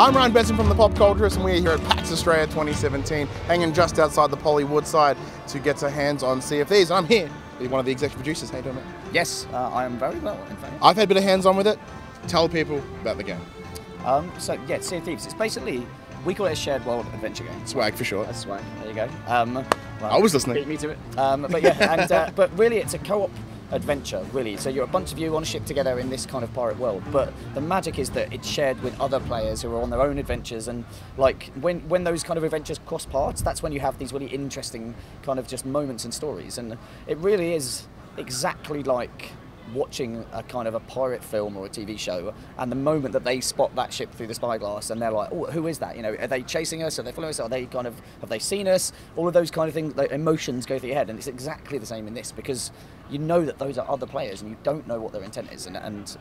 I'm Ryan Benson from the Pop Culturist, and we're here at PAX Australia 2017, hanging just outside the Polly Woodside to get our hands on Sea of Thieves. And I'm here with one of the executive producers. How you doing, mate? Yes, I am very well, in fact. I've had a bit of hands-on with it. Tell people about the game. Yeah, Sea of Thieves. It's basically, we call it a shared world adventure game. Swag for sure. That's swag. There you go. Well, I was listening. Beat me to it. But yeah, and but really, it's a co-op adventure, really. So you're a bunch of you on a ship together in this kind of pirate world. But the magic is that it's shared with other players who are on their own adventures. And like when those kind of adventures cross paths, that's when you have these really interesting kind of just moments and stories. And it really is exactly like watching a kind of a pirate film or a TV show, and the moment that they spot that ship through the spyglass and they're like, oh, who is that? You know, are they chasing us? Are they following us? Are they kind of, have they seen us? All of those kind of things, like emotions go through your head, and it's exactly the same in this, because you know that those are other players and you don't know what their intent is, and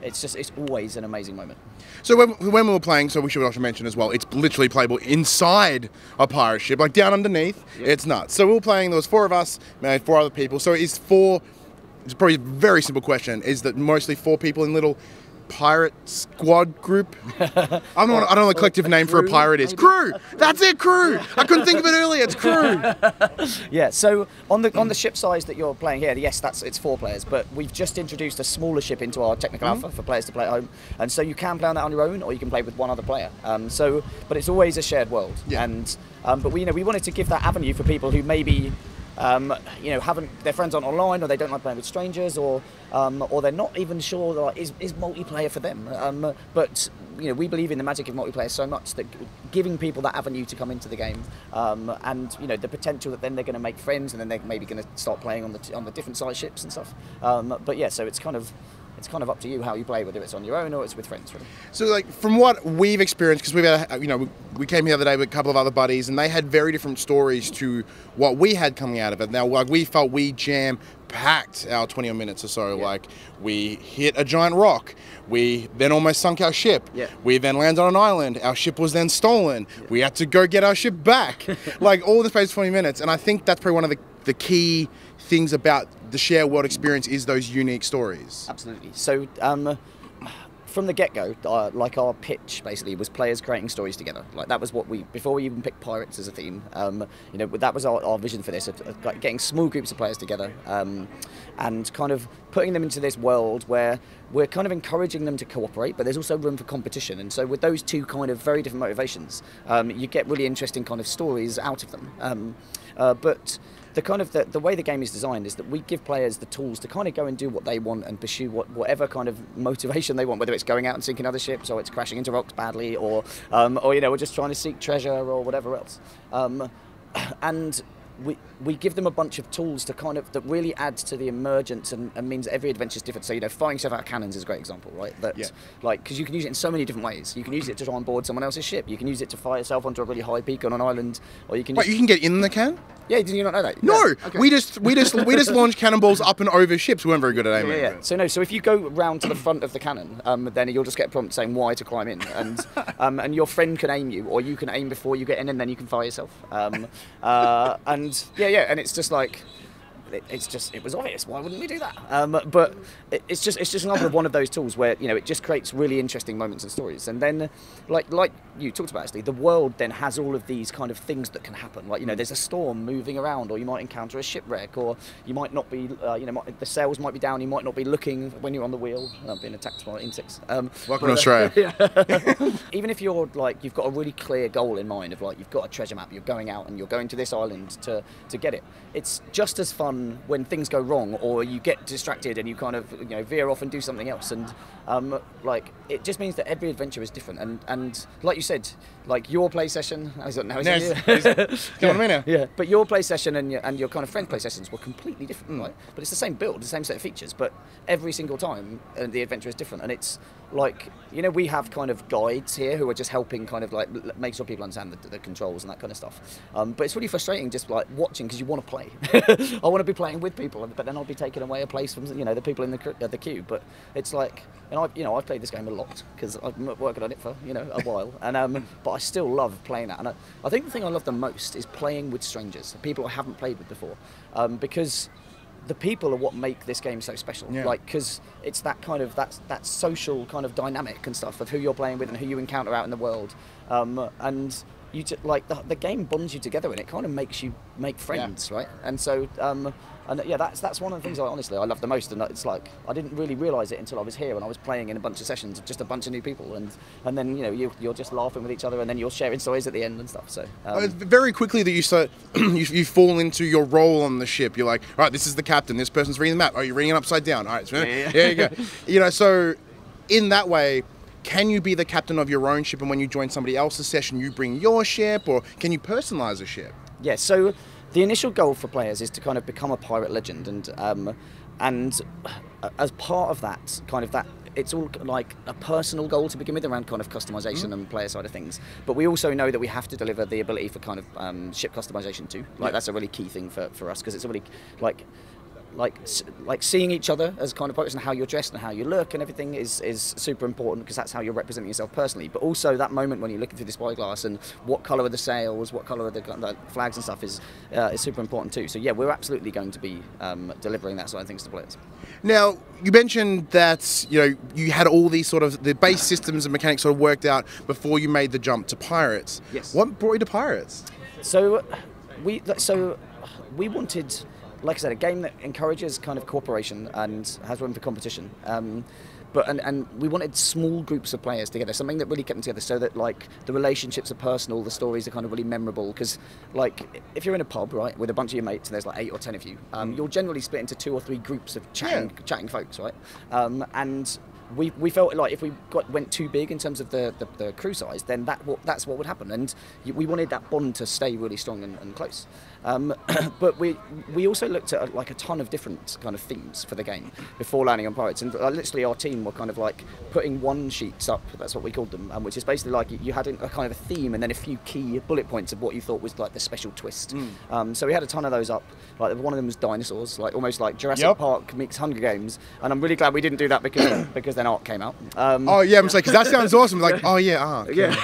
it's always an amazing moment. So when we were playing, so we should also mention as well, it's literally playable inside a pirate ship, like down underneath. Yep. It's nuts. So we were playing, there was 4 of us, 4 other people, so it's probably a very simple question. Is that mostly 4 people in little pirate squad group? I don't know what the collective name for a pirate is. Maybe. Crew! That's it, crew! I couldn't think of it earlier, it's crew! Yeah, so on the ship size that you're playing here, yes, it's 4 players, but we've just introduced a smaller ship into our technical alpha for players to play at home, and so you can play on that on your own, or you can play with one other player. But it's always a shared world, yeah. And but we wanted to give that avenue for people who maybe their friends aren't online, or they don't like playing with strangers, or they're not even sure that is multiplayer for them. But we believe in the magic of multiplayer so much that giving people that avenue to come into the game, and the potential that then they're going to make friends, and then they're maybe going to start playing on the different size ships and stuff. But yeah, so it's kind of up to you how you play, whether it's on your own or it's with friends, really. So, like, from what we've experienced, because we've had, we came here the other day with a couple of other buddies, and they had very different stories to what we had coming out of it. Now, like, we felt we jam-packed our 20 minutes or so. Yeah. Like, we hit a giant rock. We then almost sunk our ship. Yeah. We then landed on an island. Our ship was then stolen. Yeah. We had to go get our ship back. Like, all in the space of 20 minutes. And I think that's probably one of the key things about the shared world experience is those unique stories. Absolutely. So from the get-go, like, our pitch basically was players creating stories together. Like, that was what before we even picked pirates as a theme, that was our vision for this, of like getting small groups of players together, and kind of putting them into this world where we're kind of encouraging them to cooperate, but there's also room for competition. And so with those two kind of very different motivations, you get really interesting kind of stories out of them. But the way the game is designed is that we give players the tools to kind of go and do what they want and pursue whatever kind of motivation they want, whether it's going out and sinking other ships, or it's crashing into rocks badly, or we're just trying to seek treasure or whatever else. And we give them a bunch of tools to that really adds to the emergence and means that every adventure is different. So, firing stuff out of cannons is a great example, right? Because you can use it in so many different ways. You can use it to try and board someone else's ship. You can use it to fire yourself onto a really high peak on an island, or you can. Wait, you can get in the can? Yeah, did you not know that? No, yeah. Okay. we just launched cannonballs up and over ships. We weren't very good at aiming. Yeah. So if you go round to the front of the cannon, then you'll just get a prompt saying why to climb in, and your friend can aim you, or you can aim before you get in, and then you can fire yourself. And it's just like. It was obvious. Why wouldn't we do that? But it's just another one of those tools where it just creates really interesting moments and stories. And then, like you talked about, actually, the world then has all of these kind of things that can happen. Like there's a storm moving around, or you might encounter a shipwreck, or you might not be. The sails might be down. You might not be looking when you're on the wheel, being attacked by insects. Welcome to Australia. Yeah. Even if you're you've got a really clear goal in mind of you've got a treasure map, you're going out and you're going to this island to get it. It's just as fun when things go wrong, or you get distracted and you kind of veer off and do something else, and it just means that every adventure is different, and like you said, like your play session, but your play session and your kind of friend play sessions were completely different, right? But it's the same build, the same set of features, but every single time the adventure is different, and it's we have kind of guides here who are just helping kind of make sure people understand the controls and that kind of stuff, but it's really frustrating just watching, because you want to play. I want to be playing with people, but then I'll be taking away a place from the people in the queue. But it's I've played this game a lot because I've been working on it for a while, and but I still love playing that. And I think the thing I love the most is playing with strangers, people I haven't played with before, because the people are what make this game so special. Yeah. Like, because it's that kind of that social kind of dynamic and stuff of who you're playing with and who you encounter out in the world, and you like the game bonds you together and it kind of makes you make friends, right? And so and yeah, that's one of the things I love the most. And it's like I didn't really realise it until I was here and I was playing in a bunch of sessions, just a bunch of new people, and then you're just laughing with each other and then you're sharing stories at the end and stuff. So very quickly that you start, you fall into your role on the ship. You're like, all right, this is the captain. This person's reading the map. Oh, you're reading it upside down. All right, so there you go. So in that way, can you be the captain of your own ship, and when you join somebody else's session, you bring your ship, or can you personalize a ship? Yeah. So the initial goal for players is to kind of become a pirate legend, and as part of that, it's all like a personal goal to begin with around kind of customization and player side of things. But we also know that we have to deliver the ability for kind of ship customization too. Like that's a really key thing for us, because it's a really like seeing each other as kind of pirates and how you're dressed and how you look and everything is super important, because that's how you're representing yourself personally. But also that moment when you're looking through the spyglass and what colour are the sails, what colour are the flags and stuff is super important too. So yeah, we're absolutely going to be delivering that sort of things to players. Now, you mentioned that you had all these sort of the base systems and mechanics sort of worked out before you made the jump to pirates. Yes. What brought you to pirates? So we wanted, like I said, a game that encourages kind of cooperation and has room for competition. But we wanted small groups of players together, something that really kept them together, so that like the relationships are personal, the stories are kind of really memorable. Because like if you're in a pub, right, with a bunch of your mates, and there's like 8 or 10 of you, you'll generally split into 2 or 3 groups of chatting folks, right? And we felt like if we went too big in terms of the crew size, then that's what would happen, and we wanted that bond to stay really strong and close. But we also looked at like a ton of different kind of themes for the game before landing on pirates, and literally our team were kind of like putting one sheets up, that's what we called them, which is basically like you had a kind of a theme and then a few key bullet points of what you thought was like the special twist. So we had a ton of those up. Like one of them was dinosaurs, like almost like Jurassic Park meets Hunger Games, and I'm really glad we didn't do that because then Ark came out. Oh yeah, I'm like, because that sounds awesome. Like, oh yeah, Ark. Yeah.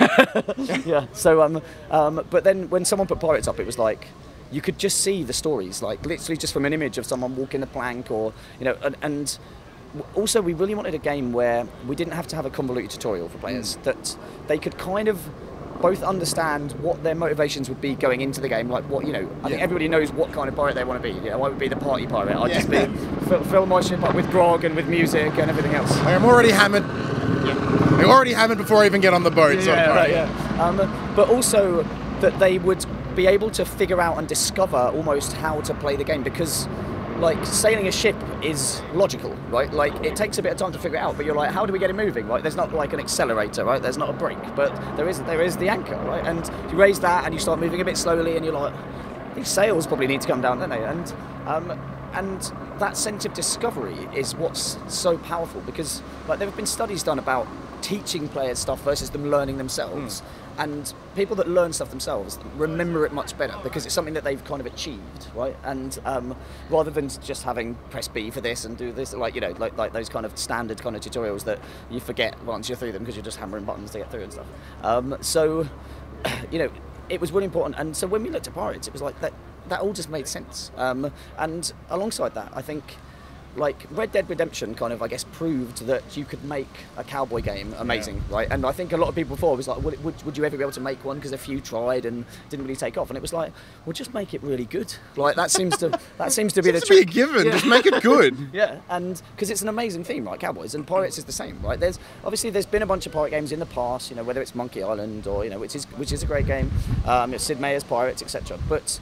Yeah. So but then when someone put pirates up, it was like you could just see the stories, like literally just from an image of someone walking the plank, or and also we really wanted a game where we didn't have to have a convoluted tutorial for players, that they could kind of both understand what their motivations would be going into the game. Like what, I think everybody knows what kind of pirate they want to be. I would be the party pirate. I'd just be fill my ship up with grog and with music and everything else. I'm already hammered. I'm already hammered before I even get on the boat. But also that they would be able to figure out and discover almost how to play the game, because like sailing a ship is logical, right? Like it takes a bit of time to figure it out, but you're like, how do we get it moving? Right? There's not like an accelerator, right? There's not a brake, but there is the anchor, right? And you raise that and you start moving a bit slowly, and you're like, these sails probably need to come down, don't they? And that sense of discovery is what's so powerful, because like there have been studies done about teaching players stuff versus them learning themselves. And people that learn stuff themselves remember it much better because it's something that they've kind of achieved, right? And rather than just having press B for this and do this, like those kind of standard kind of tutorials that you forget once you're through them because you're just hammering buttons to get through and stuff. So it was really important. And so when we looked at pirates, it was like that all just made sense. And alongside that, I think like Red Dead Redemption kind of, I guess, proved that you could make a cowboy game amazing, right? And I think a lot of people before was like, would you ever be able to make one? Because a few tried and didn't really take off. And it was like, well, just make it really good. Like that seems to be the trick. Be a given. Just make it good. Yeah, and because it's an amazing theme, right? Cowboys, and pirates is the same, right? There's been a bunch of pirate games in the past, whether it's Monkey Island or which is a great game, Sid Meier's Pirates, etc. But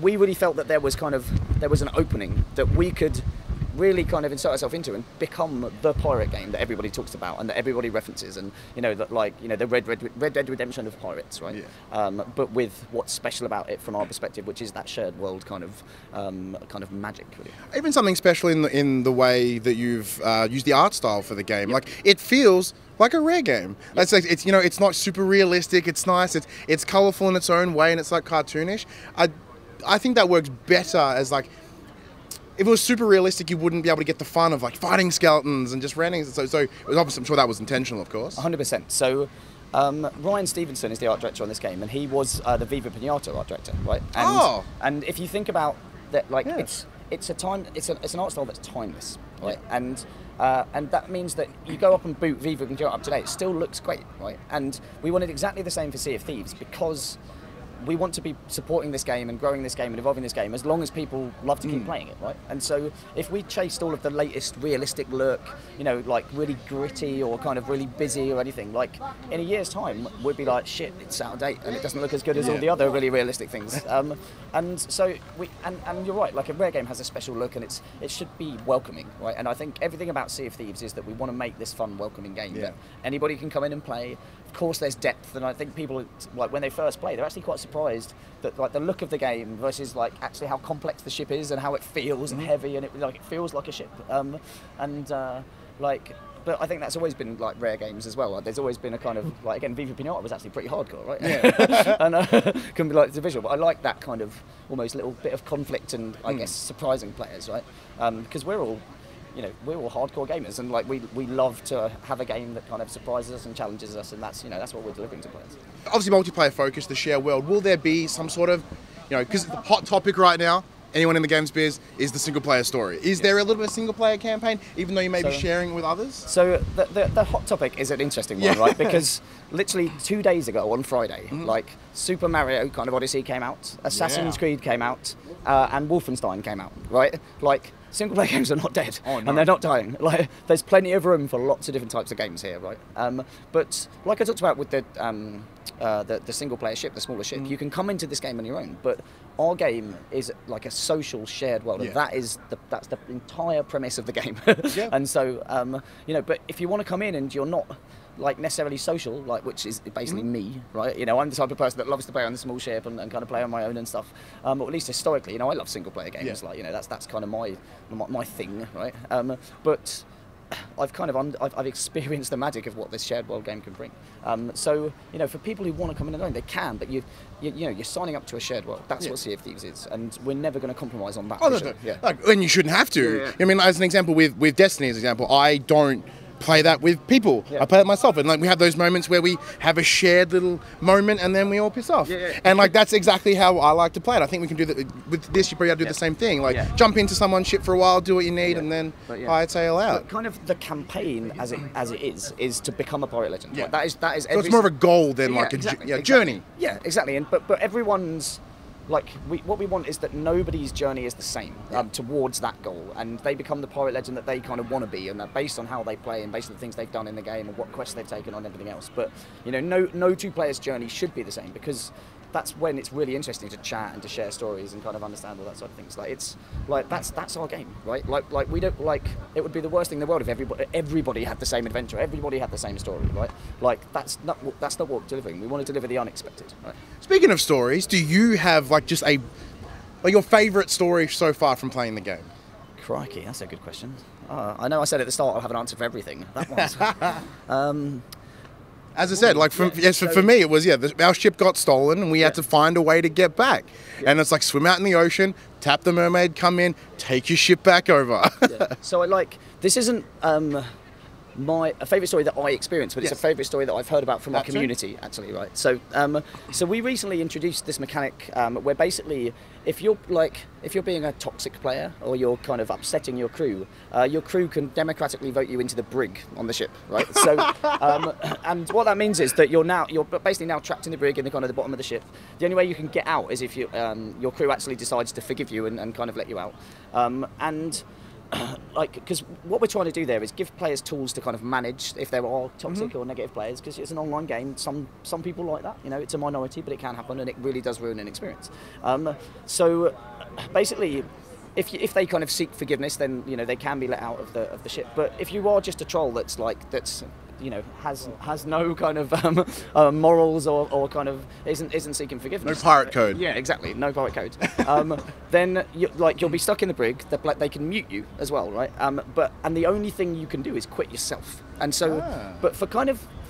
we really felt that there was an opening that we could really kind of insert ourselves into and become the pirate game that everybody talks about and that everybody references, and the Red Dead Redemption of pirates, right? Yeah. But with what's special about it from our perspective, which is that shared world kind of magic. Really. Even something special in the way that you've used the art style for the game. Yep. Like it feels like a Rare game. Yep. It's not super realistic. It's nice. It's colourful in its own way, and it's like cartoonish. I think that works better as like, if it was super realistic, you wouldn't be able to get the fun of like fighting skeletons and just running. So it was obviously, I'm sure that was intentional, of course. 100%. So Ryan Stevenson is the art director on this game, and he was the Viva Pinata art director, right? And if you think about that, like it's an art style that's timeless, right? And that means that you go up and boot Viva and go up today, it still looks great, right? And we wanted exactly the same for Sea of Thieves because we want to be supporting this game and growing this game and evolving this game as long as people love to keep playing it, right? And so if we chased all of the latest realistic look, you know, like really gritty or kind of really busy or anything, like in a year's time, we'd be like, shit, it's out of date and it doesn't look as good as all the other really realistic things. And so and you're right, like a rare game has a special look and it should be welcoming, right? And I think everything about Sea of Thieves is that we want to make this fun, welcoming game that anybody can come in and play. Of course, there's depth, and I think people, like when they first play, they're actually quite surprised that like the look of the game versus like actually how complex the ship is and how it feels and heavy, and it feels like a ship. But I think that's always been like rare games as well. Like, there's always been a kind of like, again, Viva Pinata was actually pretty hardcore, right? Yeah. And can be like the visual, but I like that kind of almost little bit of conflict and I guess surprising players, right? Because we're all hardcore gamers, and like we love to have a game that kind of surprises us and challenges us, and that's what we're delivering to players. Obviously, multiplayer focus, the shared world. Will there be some sort of, because the hot topic right now, anyone in the games biz, is the single player story. Is there a little bit of single player campaign, even though you may be sharing with others? So the hot topic is an interesting one, right? Because literally 2 days ago on Friday, like Super Mario kind of Odyssey came out, Assassin's Creed came out, and Wolfenstein came out, right? Like, single player games are not dead, and they're not dying. Like, there's plenty of room for lots of different types of games here, right? But like I talked about with the single player ship, the smaller ship, you can come into this game on your own. But our game is like a social shared world, and that's the entire premise of the game. And so but if you want to come in and you're not like necessarily social, like, which is basically me, right? I'm the type of person that loves to play on the small ship and kind of play on my own and stuff. Or at least historically, I love single player games. Like, that's kind of my thing, right? But I've experienced the magic of what this shared world game can bring. So for people who want to come in alone, they can. But you're signing up to a shared world. That's what Sea of Thieves is, and we're never going to compromise on that. And you shouldn't have to. I mean, as an example, with Destiny, as an example, I don't play that with people. I play it myself, and like we have those moments where we have a shared little moment and then we all piss off. And like that's exactly how I like to play it. I think we can do that with this. You probably have to do the same thing, like jump into someone's ship for a while, do what you need, and then hightail out. But kind of the campaign as it is to become a pirate legend. Like, that is so it's more of a goal than like a journey. Yeah, exactly. And but everyone's, like, what we want is that nobody's journey is the same towards that goal, and they become the pirate legend that they kind of want to be, and that based on how they play and based on the things they've done in the game and what quests they've taken on and everything else. But no two players' journey should be the same, because that's when it's really interesting to chat and to share stories and kind of understand all that sort of things. Like, it's like that's our game, right? Like we don't, like, it would be the worst thing in the world if everybody had the same adventure, everybody had the same story, right? Like, that's not what we're delivering. We want to deliver the unexpected, right? Speaking of stories, do you have like just your favourite story so far from playing the game? Crikey, that's a good question. I know I said at the start I'll have an answer for everything. That one's as I said, like for me, it was our ship got stolen and we had to find a way to get back. And it's like swim out in the ocean, tap the mermaid, come in, take your ship back over. So this isn't my favourite story that I experienced, but it's a favourite story that I've heard about from our community, actually, right? So we recently introduced this mechanic where basically, if you're being a toxic player or you're kind of upsetting your crew can democratically vote you into the brig on the ship, right? So and what that means is that you're basically now trapped in the brig in the kind of the bottom of the ship. The only way you can get out is if your crew actually decides to forgive you and kind of let you out. Because what we're trying to do there is give players tools to kind of manage if there are toxic or negative players, because it's an online game. Some people like that, it's a minority, but it can happen, and it really does ruin an experience. So basically, if they kind of seek forgiveness, then they can be let out of the ship. But if you are just a troll that's has no kind of morals or kind of isn't seeking forgiveness. No pirate code. Yeah, exactly. No pirate code. Then you'll be stuck in the brig. They can mute you as well, right? And the only thing you can do is quit yourself. And so, but for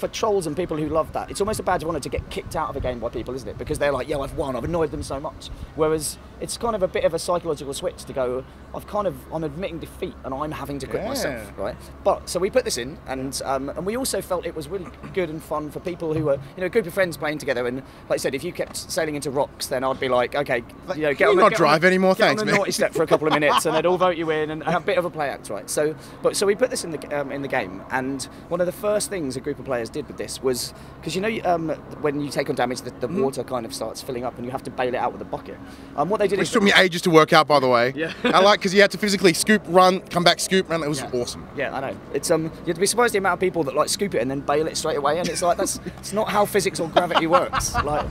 trolls and people who love that, it's almost a badge of honour to get kicked out of a game by people, isn't it? Because they're like, yo, I've won, I've annoyed them so much. Whereas it's kind of a bit of a psychological switch to go, I'm admitting defeat and I'm having to quit myself, right? But so we put this in, and we also felt it was really good and fun for people who were, you know, a group of friends playing together. And like I said, if you kept sailing into rocks, then I'd be like, okay, you know, get on the naughty step for a couple of minutes, and they'd all vote you in, and a bit of a play act, right? So we put this in the game, and one of the first things a group of players did with this was, because you know, when you take on damage, the water kind of starts filling up, and you have to bail it out with a bucket. What they did, which took me ages to work out, by the way. Yeah. I like, because you had to physically scoop, run, come back, scoop, run. It was awesome. Yeah, I know. It's you'd be surprised the amount of people that like scoop it and then bail it straight away, and it's like it's not how physics or gravity works. Like,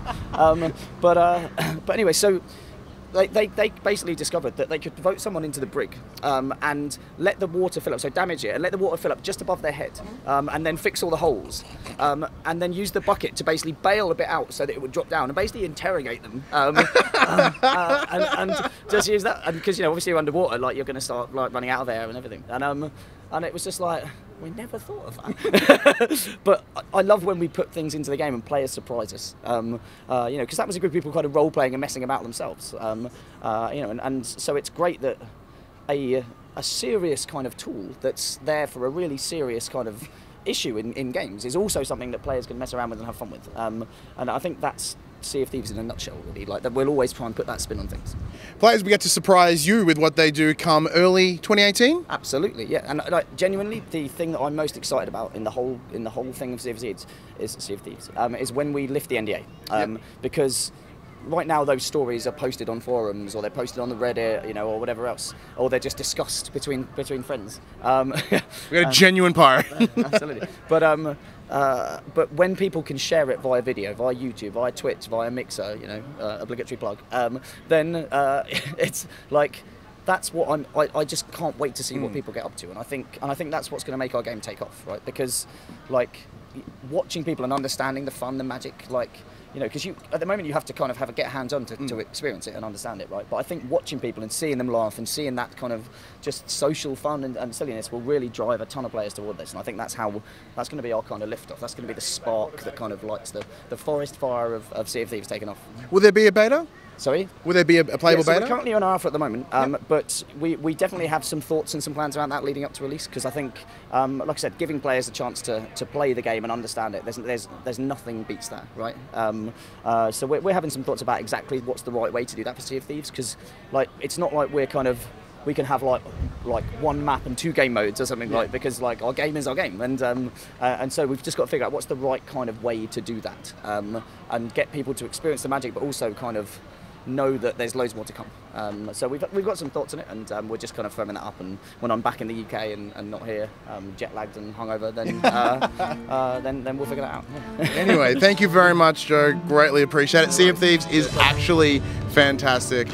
but anyway, so. They basically discovered that they could vote someone into the brig and let the water fill up, so damage it, and let the water fill up just above their head, and then fix all the holes, and then use the bucket to basically bail a bit out so that it would drop down, and basically interrogate them, and just use that, and because, you know, obviously you're underwater, like, you're going to start like running out of air and everything, and it was just like, we never thought of that. But I love when we put things into the game and players surprise us. You know, because that was a group of people kind of role playing and messing about themselves. You know, and so it's great that a serious kind of tool that's there for a really serious kind of issue in games is also something that players can mess around with and have fun with. And I think that's Sea of Thieves in a nutshell, really. Like, that we'll always try and put that spin on things. Players, we get to surprise you with what they do come early 2018. Absolutely, yeah. And like, genuinely, the thing that I'm most excited about in the whole thing of Sea of Thieves is when we lift the NDA, because right now those stories are posted on forums, or they're posted on the Reddit, you know, or whatever else, or they're just discussed between friends. We got a genuine pirate. Absolutely, but when people can share it via video, via YouTube, via Twitch, via Mixer, you know, obligatory plug, then it's like, that's what I just can't wait to see what people get up to, and I think that's what's going to make our game take off, right? Because like, watching people and understanding the fun, the magic, like, you know, because at the moment you have to kind of get hands-on to experience it and understand it, right? But I think watching people and seeing them laugh and seeing that kind of just social fun and silliness will really drive a ton of players toward this, and I think that's going to be our kind of lift-off. That's going to be the spark that kind of lights the forest fire of Sea of Thieves taking off. Will there be a beta? Sorry? Will there be a playable beta? We're currently on alpha at the moment, but we definitely have some thoughts and some plans around that leading up to release, because I think, like I said, giving players a chance to play the game and understand it, there's nothing beats that, right? So we're having some thoughts about exactly what's the right way to do that for Sea of Thieves, because like, it's not like we can have like one map and 2 game modes or something, like, because like, our game is our game, and so we've just got to figure out what's the right kind of way to do that, and get people to experience the magic, but also kind of know that there's loads more to come. So we've got some thoughts on it, and we're just kind of firming that up, and when I'm back in the UK and not here, jet lagged and hungover, then we'll figure that out. Anyway, thank you very much, Joe. Greatly appreciate it. Sea of Thieves is actually fantastic.